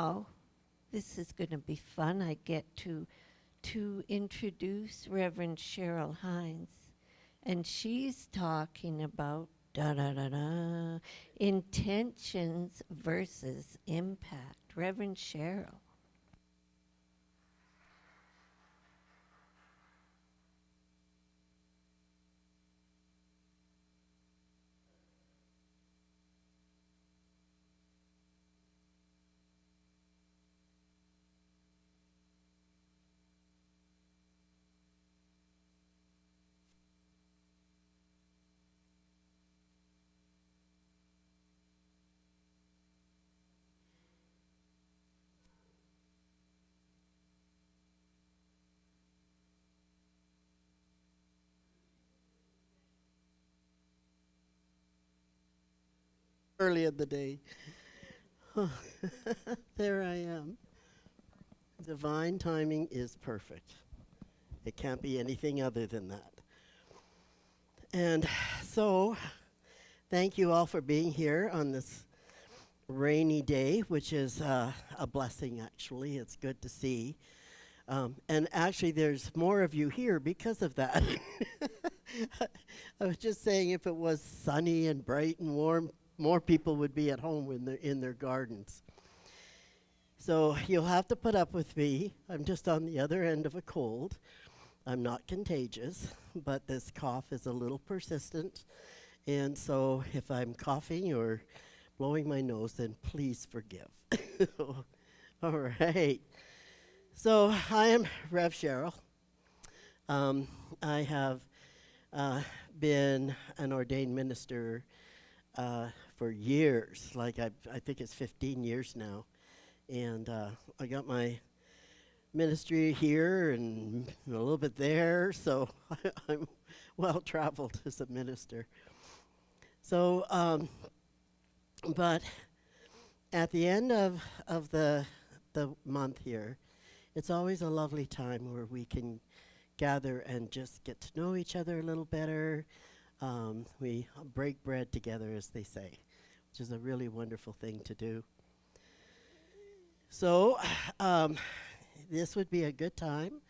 Oh, this is going to be fun. I get to introduce Reverend Sheryl Hinds, and she's talking about da da da da intentions versus impact. Reverend Sheryl. Early in the day. There I am. Divine timing is perfect. It can't be anything other than that. And so, thank you all for being here on this rainy day, which is a blessing, actually. It's good to see. And actually, there's more of you here because of that. I was just saying, if it was sunny and bright and warm, more people would be at home in their gardens. So you'll have to put up with me. I'm just on the other end of a cold. I'm not contagious, but this cough is a little persistent. And so if I'm coughing or blowing my nose, then please forgive. All right. So I am Rev Sheryl. I have been an ordained minister for years. I think it's 15 years now. And I got my ministry here and a little bit there, so I'm well traveled as a minister. So, but at the end of the month here, it's always a lovely time where we can gather and just get to know each other a little better. We break bread together, as they say, which is a really wonderful thing to do. So, this would be a good time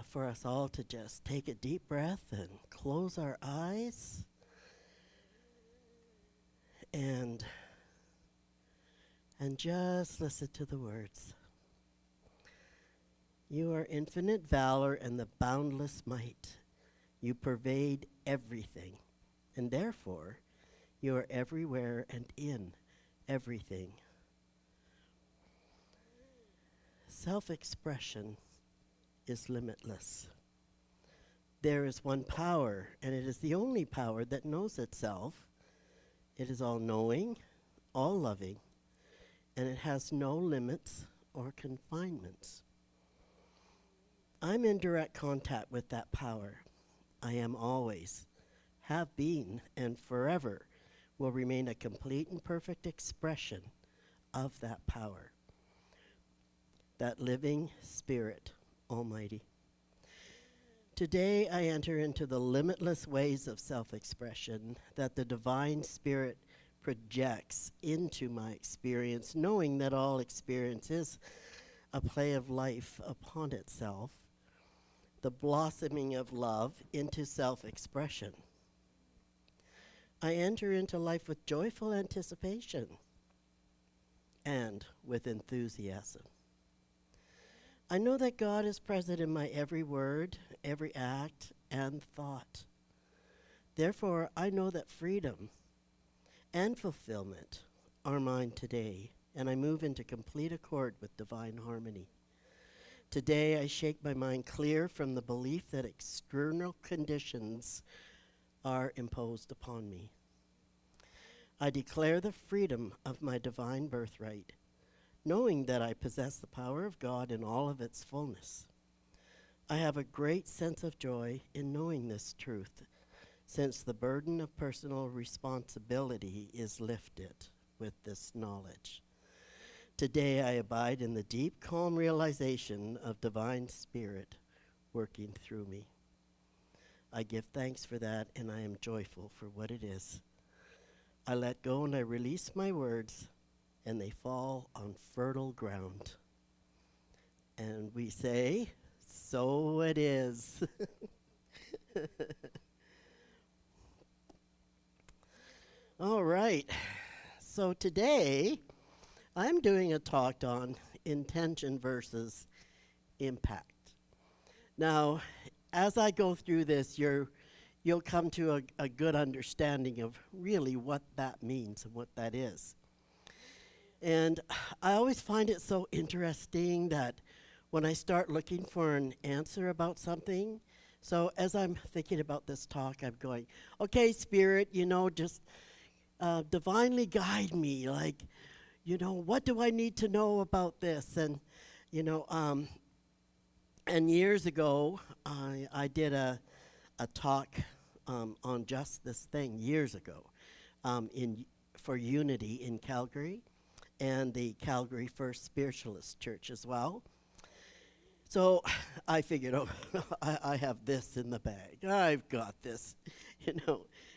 for us all to just take a deep breath and close our eyes and just listen to the words. You are infinite valor and the boundless might. You pervade everything, and therefore you are everywhere and in everything. Self-expression is limitless. There is one power, and it is the only power that knows itself. It is all-knowing, all-loving, and it has no limits or confinements. I'm in direct contact with that power. I am always, have been, and forever will remain a complete and perfect expression of that power. That living Spirit Almighty. Today I enter into the limitless ways of self-expression that the Divine Spirit projects into my experience, knowing that all experience is a play of life upon itself, the blossoming of love into self-expression. I enter into life with joyful anticipation and with enthusiasm. I know that God is present in my every word, every act, and thought. Therefore, I know that freedom and fulfillment are mine today, and I move into complete accord with divine harmony. Today, I shake my mind clear from the belief that external conditions are imposed upon me. I declare the freedom of my divine birthright, knowing that I possess the power of God in all of its fullness. I have a great sense of joy in knowing this truth, since the burden of personal responsibility is lifted with this knowledge. Today I abide in the deep, calm realization of divine Spirit working through me. I give thanks for that, and I am joyful for what it is. I let go and I release my words and they fall on fertile ground. And we say, so it is. All right. So today, I'm doing a talk on intention versus impact. Now, as I go through this, you'll come to a good understanding of really what that means and what that is. And I always find it so interesting that when I start looking for an answer about something, so as I'm thinking about this talk, I'm going, okay, Spirit, just divinely guide me. Like, what do I need to know about this? And, and years ago, I did a talk on just this thing years ago for Unity in Calgary and the Calgary First Spiritualist Church as well. So I figured, I have this in the bag. I've got this,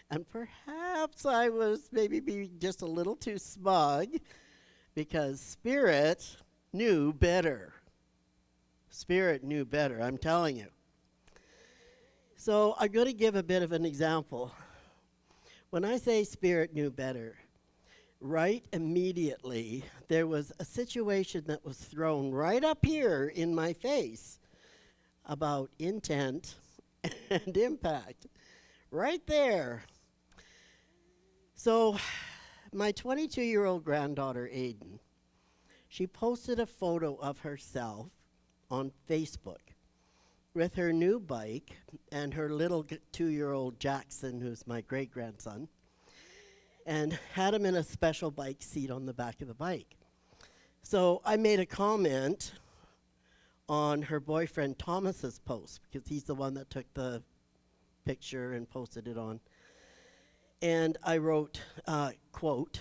And perhaps I was maybe being just a little too smug because Spirit knew better. Spirit knew better, I'm telling you. So I'm going to give a bit of an example. When I say Spirit knew better, right immediately there was a situation that was thrown right up here in my face about intent and impact. Right there. So my 22-year-old granddaughter, Aiden, she posted a photo of herself on Facebook with her new bike and her little 2-year-old Jackson, who's my great-grandson, and had him in a special bike seat on the back of the bike. So I made a comment on her boyfriend Thomas's post, because he's the one that took the picture and posted it on. And I wrote, quote,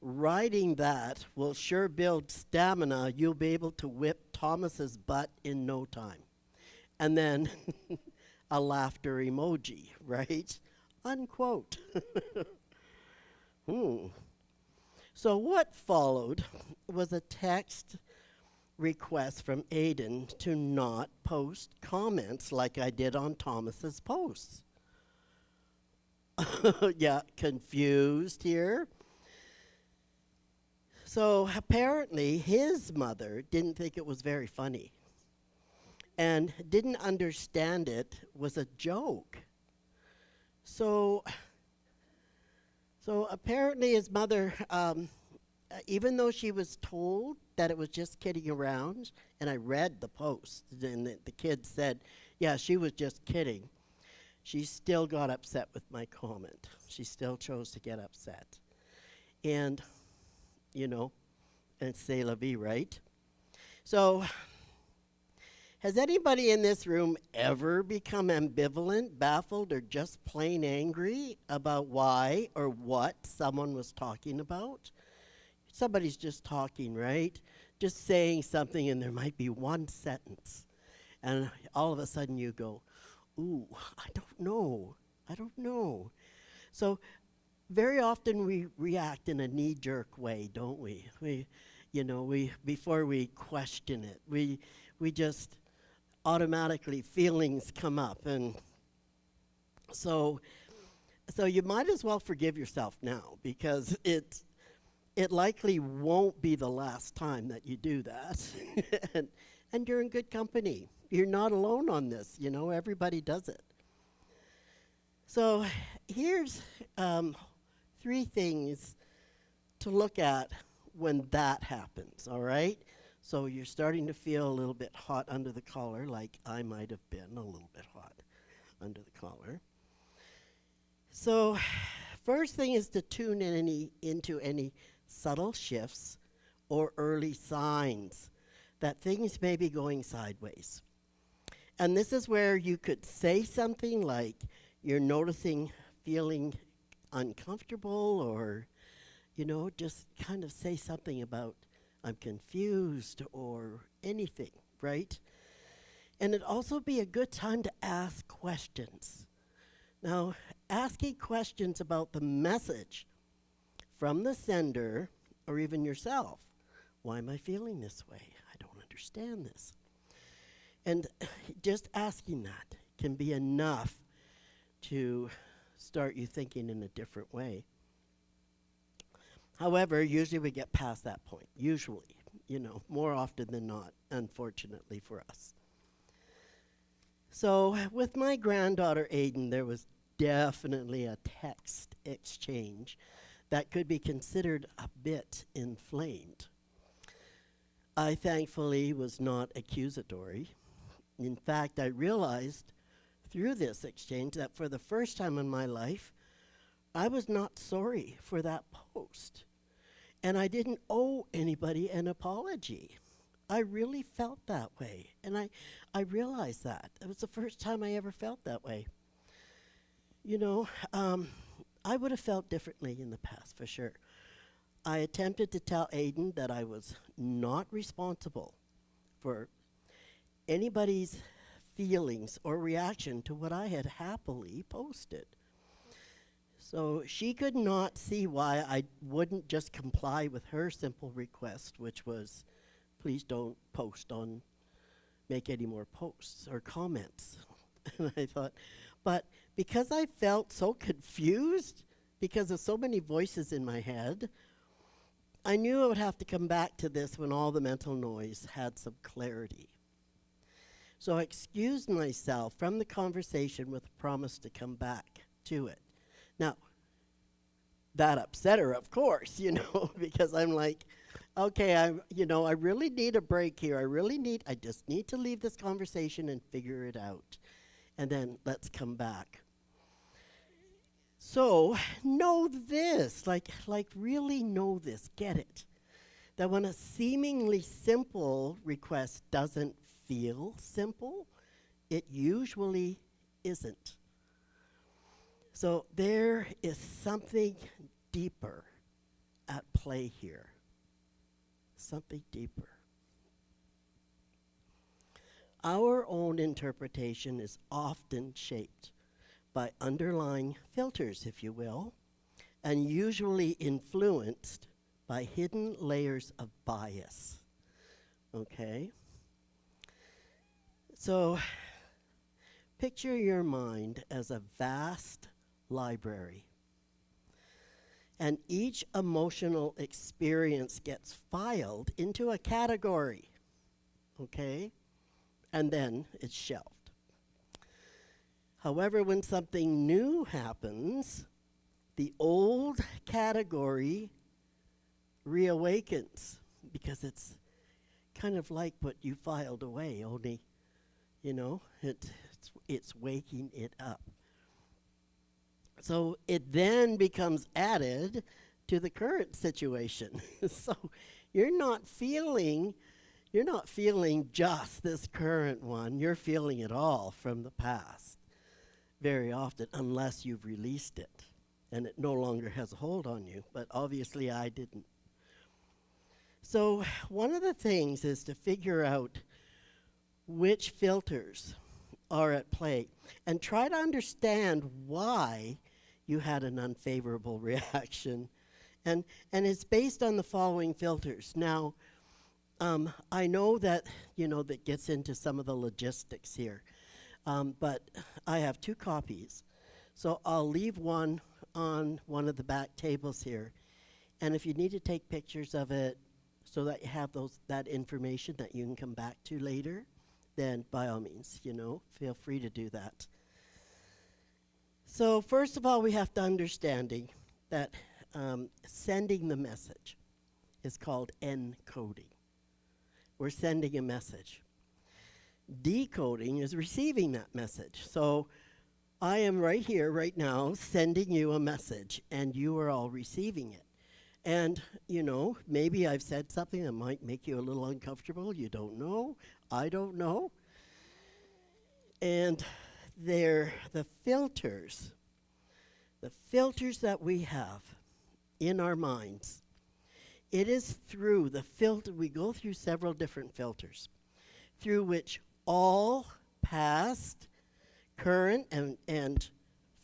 "Riding that will sure build stamina. You'll be able to whip Thomas's butt in no time." And then a laughter emoji, right? Unquote. So what followed was a text request from Aiden to not post comments like I did on Thomas's posts. Yeah, confused here. So apparently his mother didn't think it was very funny and didn't understand it was a joke. So apparently his mother, even though she was told that it was just kidding around, and I read the post, and the kid said, yeah, she was just kidding, she still got upset with my comment. She still chose to get upset. And, and c'est la vie, right? So, has anybody in this room ever become ambivalent, baffled, or just plain angry about why or what someone was talking about? Somebody's just talking, right? Just saying something, and there might be one sentence. And all of a sudden you go, ooh, I don't know. So very often we react in a knee-jerk way, don't we? We before we question it, we just automatically feelings come up, and so you might as well forgive yourself now, because it likely won't be the last time that you do that. and you're in good company. You're not alone on this, everybody does it. So here's 3 things to look at when that happens, all right? So you're starting to feel a little bit hot under the collar, like I might have been a little bit hot under the collar. So first thing is to tune into any subtle shifts or early signs that things may be going sideways. And this is where you could say something like you're noticing feeling uncomfortable, or, just kind of say something about I'm confused or anything, right? And it'd also be a good time to ask questions. Now, asking questions about the message from the sender or even yourself. Why am I feeling this way? I don't understand this. And just asking that can be enough to start you thinking in a different way. However, usually we get past that point. Usually, more often than not, unfortunately for us. So with my granddaughter Aiden, there was definitely a text exchange that could be considered a bit inflamed. I thankfully was not accusatory. In fact, I realized through this exchange that for the first time in my life, I was not sorry for that post. And I didn't owe anybody an apology. I really felt that way. And I realized that. It was the first time I ever felt that way. I would have felt differently in the past, for sure. I attempted to tell Aiden that I was not responsible for anybody's feelings or reaction to what I had happily posted. So she could not see why I wouldn't just comply with her simple request, which was, please don't make any more posts or comments. And I thought, but because I felt so confused because of so many voices in my head, I knew I would have to come back to this when all the mental noise had some clarity. So I excused myself from the conversation with a promise to come back to it. Now, that upset her, of course, because I'm like, okay, I really need a break here. I just need to leave this conversation and figure it out. And then let's come back. So know this, like really know this, get it. That when a seemingly simple request doesn't feel simple, it usually isn't. So there is something deeper at play here. Something deeper. Our own interpretation is often shaped by underlying filters, if you will, and usually influenced by hidden layers of bias. Okay? So, picture your mind as a vast library, and each emotional experience gets filed into a category, okay? And then it's shelved. However, when something new happens, the old category reawakens because it's kind of like what you filed away, only, it's waking it up. So it then becomes added to the current situation. So you're not feeling just this current one. You're feeling it all from the past very often, unless you've released it and it no longer has a hold on you. But obviously I didn't. So one of the things is to figure out which filters are at play and try to understand why you had an unfavorable reaction. And it's based on the following filters. Now, I know that, that gets into some of the logistics here, but I have 2 copies. So I'll leave one on one of the back tables here. And if you need to take pictures of it so that you have that information that you can come back to later, then by all means, feel free to do that. So first of all, we have to understanding that sending the message is called encoding. We're sending a message. Decoding is receiving that message. So I am right here, right now, sending you a message, and you are all receiving it. And, maybe I've said something that might make you a little uncomfortable. You don't know. I don't know. And they're the filters that we have in our minds. It is through the filter, we go through several different filters, through which all past, current, and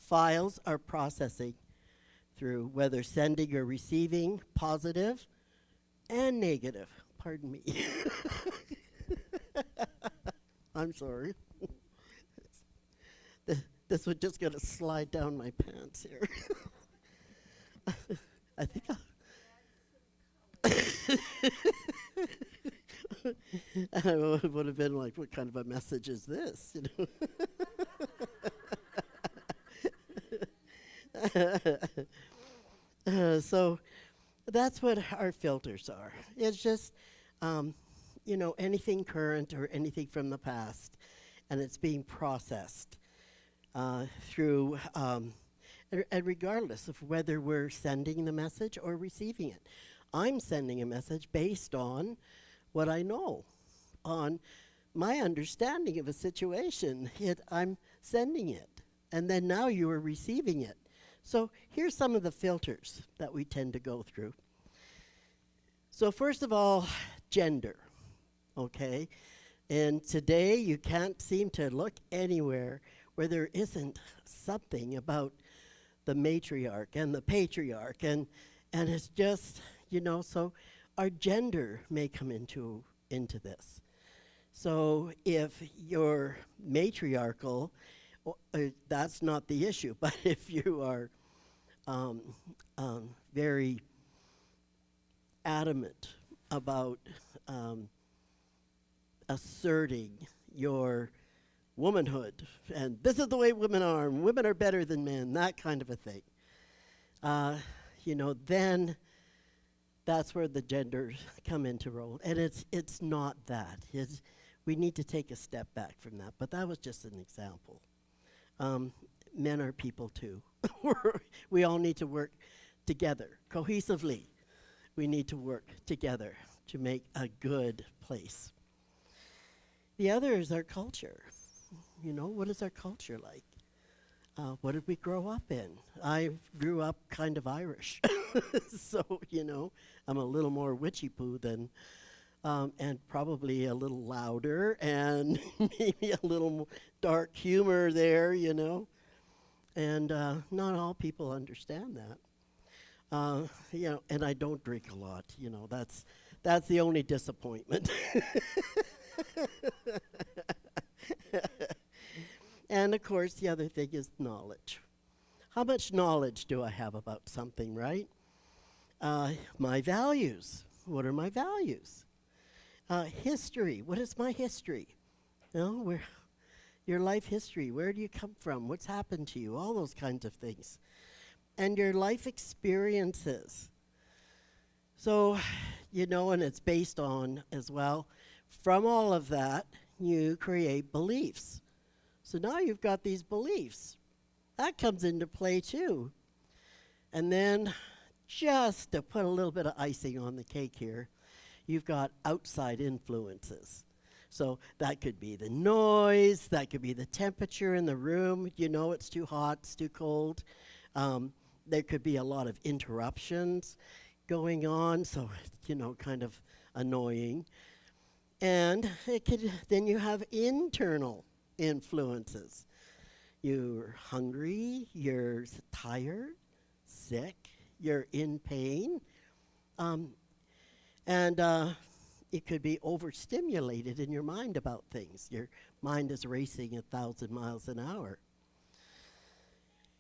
files are processing through, whether sending or receiving, positive and negative. Pardon me. I'm sorry. This was just going to slide down my pants here. I think it would have been like, what kind of a message is this? You know? So that's what our filters are. It's just, anything current or anything from the past, and it's being processed through, and regardless of whether we're sending the message or receiving it. I'm sending a message based on what I know, on my understanding of a situation. I'm sending it, and then now you are receiving it. So here's some of the filters that we tend to go through. So first of all, gender, okay? And today you can't seem to look anywhere where there isn't something about the matriarch and the patriarch, and it's just, so our gender may come into this. So if you're matriarchal, that's not the issue, but if you are very adamant about asserting your womanhood, and this is the way women are better than men, that kind of a thing, then that's where the genders come into role. And it's not that. We need to take a step back from that, but that was just an example. Men are people too. We all need to work together, cohesively. We need to work together to make a good place. The other is our culture. What is our culture like? What did we grow up in? I grew up kind of Irish. So, I'm a little more witchy-poo than, and probably a little louder, and maybe a little dark humor there, And not all people understand that. And I don't drink a lot, that's the only disappointment. And of course, the other thing is knowledge. How much knowledge do I have about something, right? My values. What are my values? History. What is my history? Your life history. Where do you come from? What's happened to you? All those kinds of things. And your life experiences. So, and it's based on, as well, from all of that, you create beliefs. So now you've got these beliefs. That comes into play too. And then, just to put a little bit of icing on the cake here, you've got outside influences. So that could be the noise, that could be the temperature in the room. It's too hot, it's too cold. There could be a lot of interruptions going on, so kind of annoying. And then you have internal influences. You're hungry, you're tired, sick, you're in pain, and it could be overstimulated in your mind about things. Your mind is racing 1,000 miles an hour.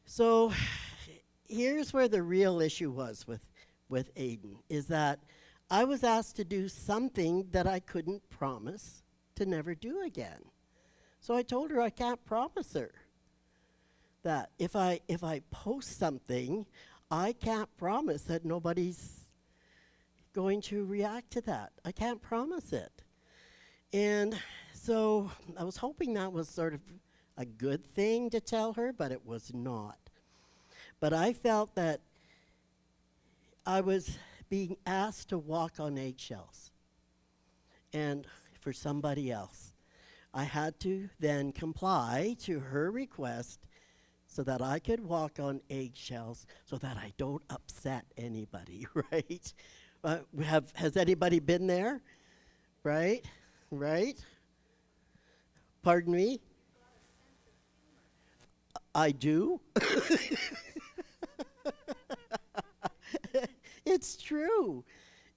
So here's where the real issue was with Aiden, is that I was asked to do something that I couldn't promise to never do again. So I told her I can't promise her that if I post something, I can't promise that nobody's going to react to that. I can't promise it. And so I was hoping that was sort of a good thing to tell her, but it was not. But I felt that I was being asked to walk on eggshells, and for somebody else. I had to then comply to her request so that I could walk on eggshells so that I don't upset anybody, right? Has anybody been there? Right? Pardon me? I do. It's true.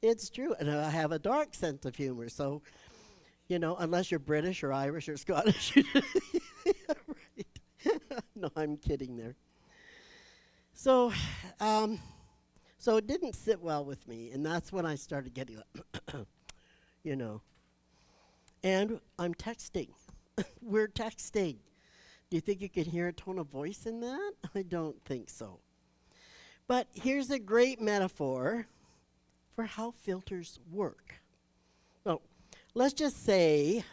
It's true. And I have a dark sense of humor. So, unless you're British or Irish or Scottish. Right. No, I'm kidding there. So, um, so it didn't sit well with me. And that's when I started getting, you know. And I'm texting. We're texting. Do you think you can hear a tone of voice in that? I don't think so. But here's a great metaphor for how filters work. So let's just say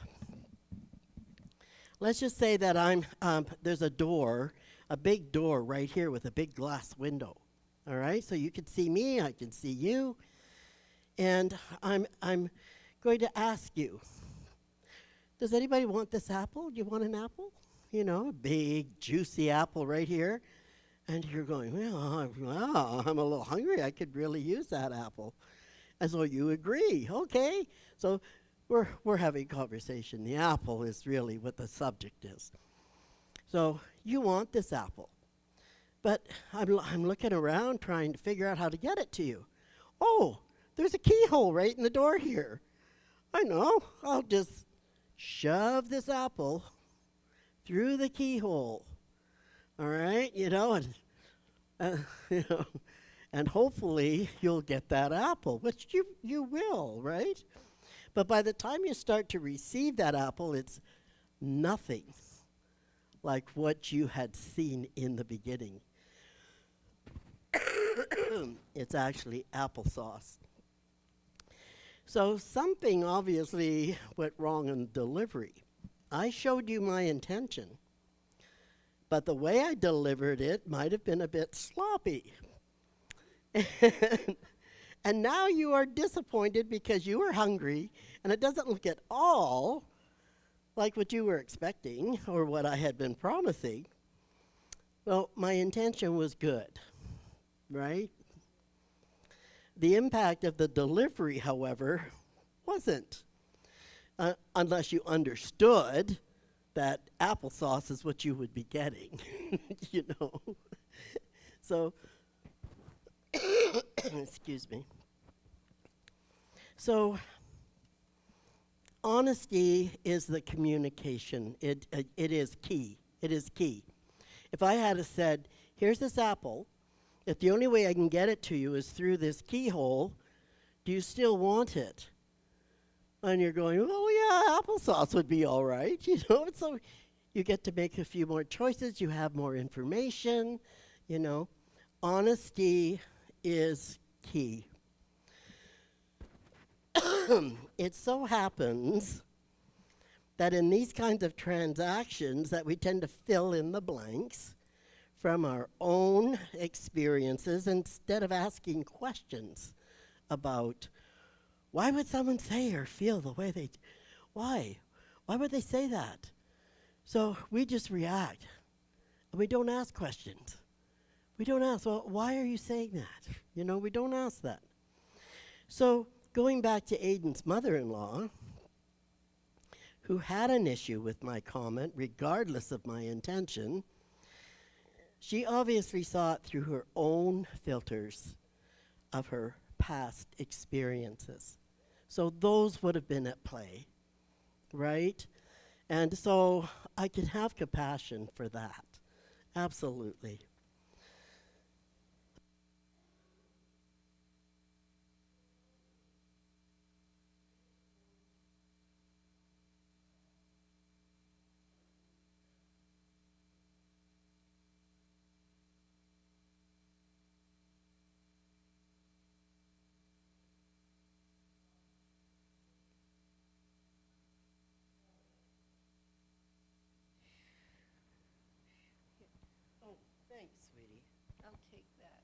that there's a door, a big door right here with a big glass window. All right, so you can see me, I can see you, and I'm going to ask you, does anybody want this apple? Do you want an apple? A big, juicy apple right here. And you're going, well, I'm a little hungry. I could really use that apple. And so you agree. Okay. So we're having conversation. The apple is really what the subject is. So you want this apple. But I'm looking around trying to figure out how to get it to you. Oh, there's a keyhole right in the door here. I know. I'll just shove this apple through the keyhole. All right, and and hopefully you'll get that apple, which you will, right? But by the time you start to receive that apple, it's nothing like what you had seen in the beginning. It's actually applesauce. So something obviously went wrong in delivery. I showed you my intention, but the way I delivered it might have been a bit sloppy. And now you are disappointed because you were hungry, and it doesn't look at all like what you were expecting or what I had been promising. Well, my intention was good, right? The impact of the delivery, however, wasn't. Unless you understood that applesauce is what you would be getting, So, excuse me. So, honesty is the communication. It is key. It is key. If I had said, here's this apple, if the only way I can get it to you is through this keyhole, do you still want it? And you're going, oh yeah, applesauce would be all right, So you get to make a few more choices. You have more information, Honesty is key. It so happens that in these kinds of transactions that we tend to fill in the blanks from our own experiences instead of asking questions about why would someone say or feel the way they do? Why? Why would they say that? So we just react, and we don't ask questions. We don't ask, well, why are you saying that? We don't ask that. So going back to Aiden's mother-in-law, who had an issue with my comment, regardless of my intention, she obviously saw it through her own filters of her past experiences. So those would have been at play, right? And so I can have compassion for that, absolutely. Oh, thanks, sweetie. I'll take that.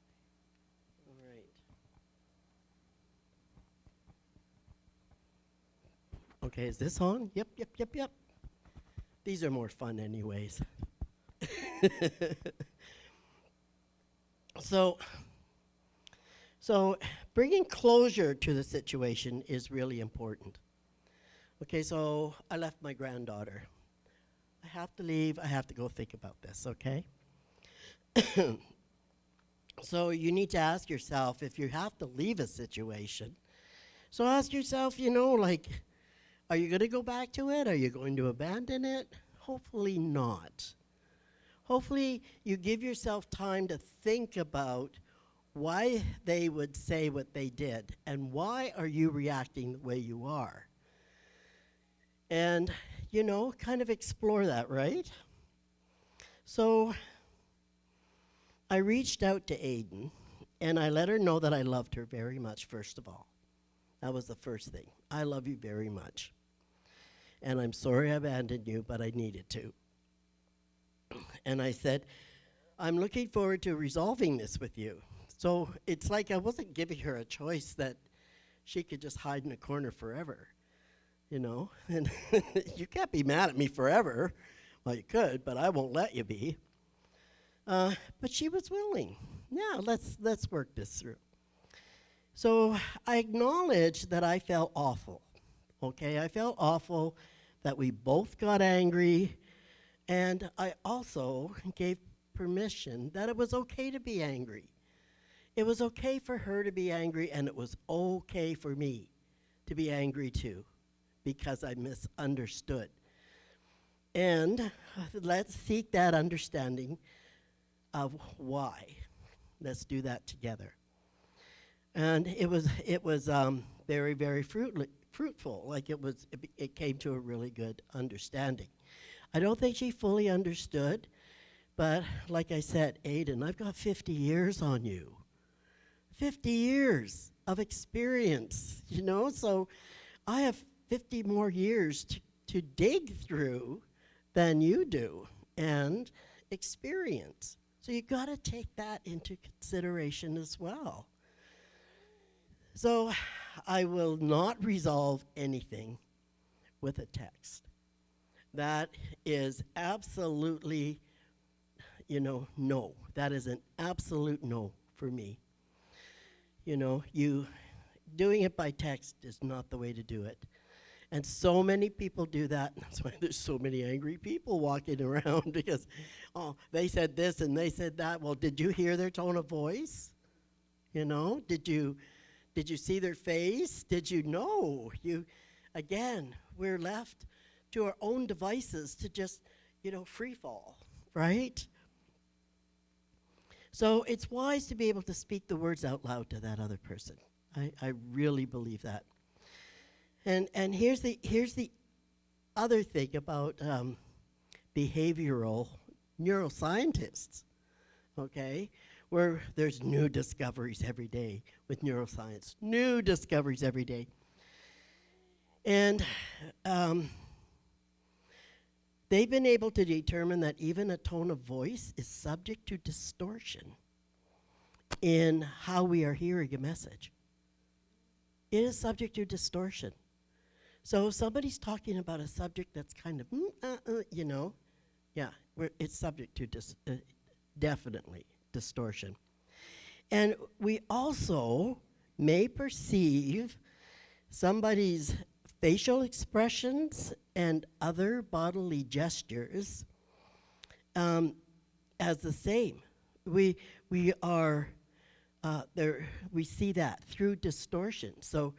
All right. Okay, is this on? Yep, yep, yep, yep. These are more fun anyways. So bringing closure to the situation is really important. Okay, so I left my granddaughter. I have to leave. I have to go think about this, okay? So you need to ask yourself, if you have to leave a situation, So ask yourself, you know, like, are you going to go back to it? Are you going to abandon it? Hopefully not. Hopefully you give yourself time to think about why they would say what they did and why are you reacting the way you are. And, you know, kind of explore that, right? So I reached out to Aiden and I let her know that I loved her very much, first of all. That was the first thing. I love you very much. And I'm sorry I abandoned you, but I needed to. And I said, I'm looking forward to resolving this with you. So it's like I wasn't giving her a choice that she could just hide in a corner forever, you know? And you can't be mad at me forever. Well, you could, but I won't let you be. But she was willing. Yeah, let's work this through. So I acknowledged that I felt awful, okay? I felt awful that we both got angry, and I also gave permission that it was okay to be angry. It was okay for her to be angry, and it was okay for me to be angry too, because I misunderstood. And let's seek that understanding of why. Let's do that together. And it was very, very fruitful. Like it came to a really good understanding. I don't think she fully understood, but like I said, Aiden, I've got 50 years on you. 50 years of experience, you know? So I have 50 more years to dig through than you do and experience. So you got to take that into consideration as well. So I will not resolve anything with a text. That is absolutely, you know, no. That is an absolute no for me. You know, doing it by text is not the way to do it. And so many people do that. That's why there's so many angry people walking around because, oh, they said this and they said that. Well, did you hear their tone of voice? You know, did you see their face? Did you know? Again, we're left to our own devices to just, you know, free fall, right? So it's wise to be able to speak the words out loud to that other person. I really believe that. And here's the other thing about behavioral neuroscientists, okay? Where there's new discoveries every day with neuroscience, new discoveries every day. And they've been able to determine that even a tone of voice is subject to distortion in how we are hearing a message. It is subject to distortion. So if somebody's talking about a subject that's kind of, you know, yeah, it's subject to definitely distortion. And we also may perceive somebody's facial expressions and other bodily gestures as the same. We are there. We see that through distortion. So,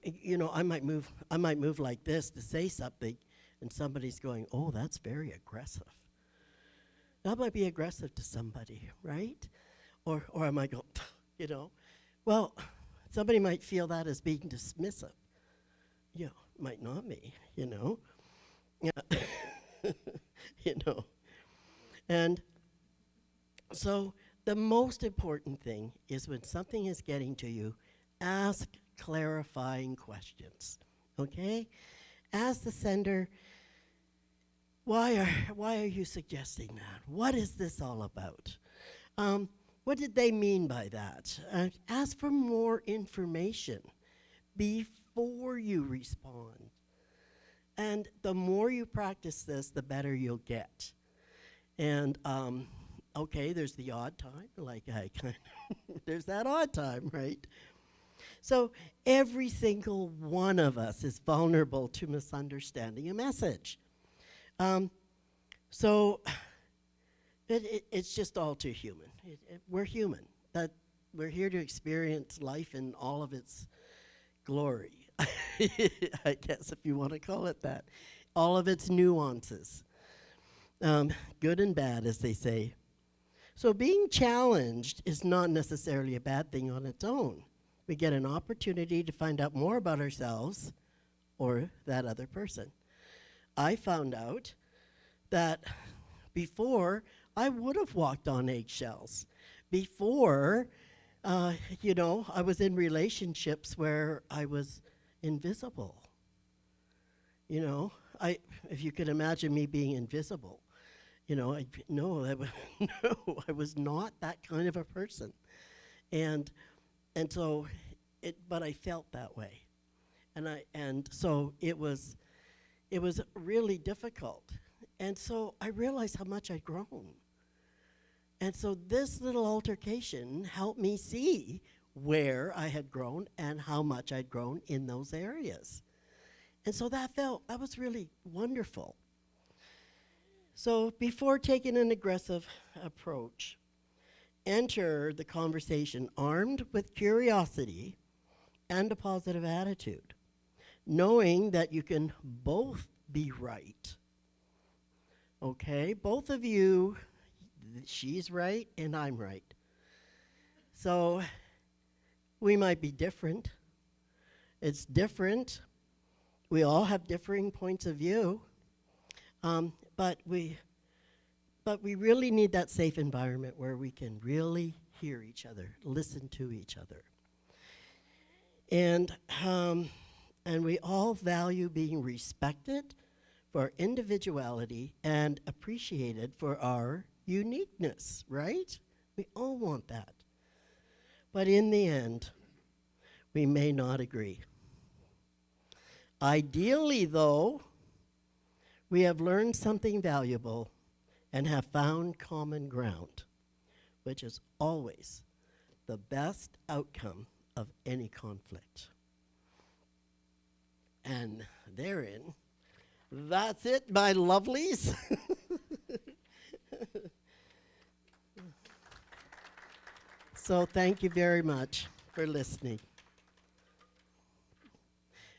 you know, I might move like this to say something, and somebody's going, "Oh, that's very aggressive." That might be aggressive to somebody, right? Or I might go, you know, well, somebody might feel that as being dismissive. Yeah, might not be, you know. Yeah, you know. And so the most important thing is when something is getting to you, ask clarifying questions, okay? Ask the sender, why are you suggesting that? What is this all about? What did they mean by that? Ask for more information before you respond. And the more you practice this, the better you'll get. And okay, there's the odd time, like there's that odd time, right? So every single one of us is vulnerable to misunderstanding a message. So it's just all too human. We're human. That we're here to experience life in all of its glory, I guess if you want to call it that. All of its nuances, good and bad, as they say. So being challenged is not necessarily a bad thing on its own. We get an opportunity to find out more about ourselves or that other person. I found out that before I would have walked on eggshells. Before, I was in relationships where I was invisible. If you could imagine me being invisible, no, no, I was not that kind of a person. And so but I felt that way. And so it was really difficult. And so I realized how much I'd grown. And so this little altercation helped me see where I had grown and how much I'd grown in those areas. And so that was really wonderful. So before taking an aggressive approach, enter the conversation armed with curiosity and a positive attitude, knowing that you can both be right. Okay, both of you, she's right and I'm right. So we might be different. It's different. We all have differing points of view. But we really need that safe environment where we can really hear each other, listen to each other. And we all value being respected for our individuality and appreciated for our uniqueness, right? We all want that. But in the end, we may not agree. Ideally, though, we have learned something valuable and have found common ground, which is always the best outcome of any conflict. And therein, that's it, my lovelies. So thank you very much for listening.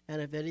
And if any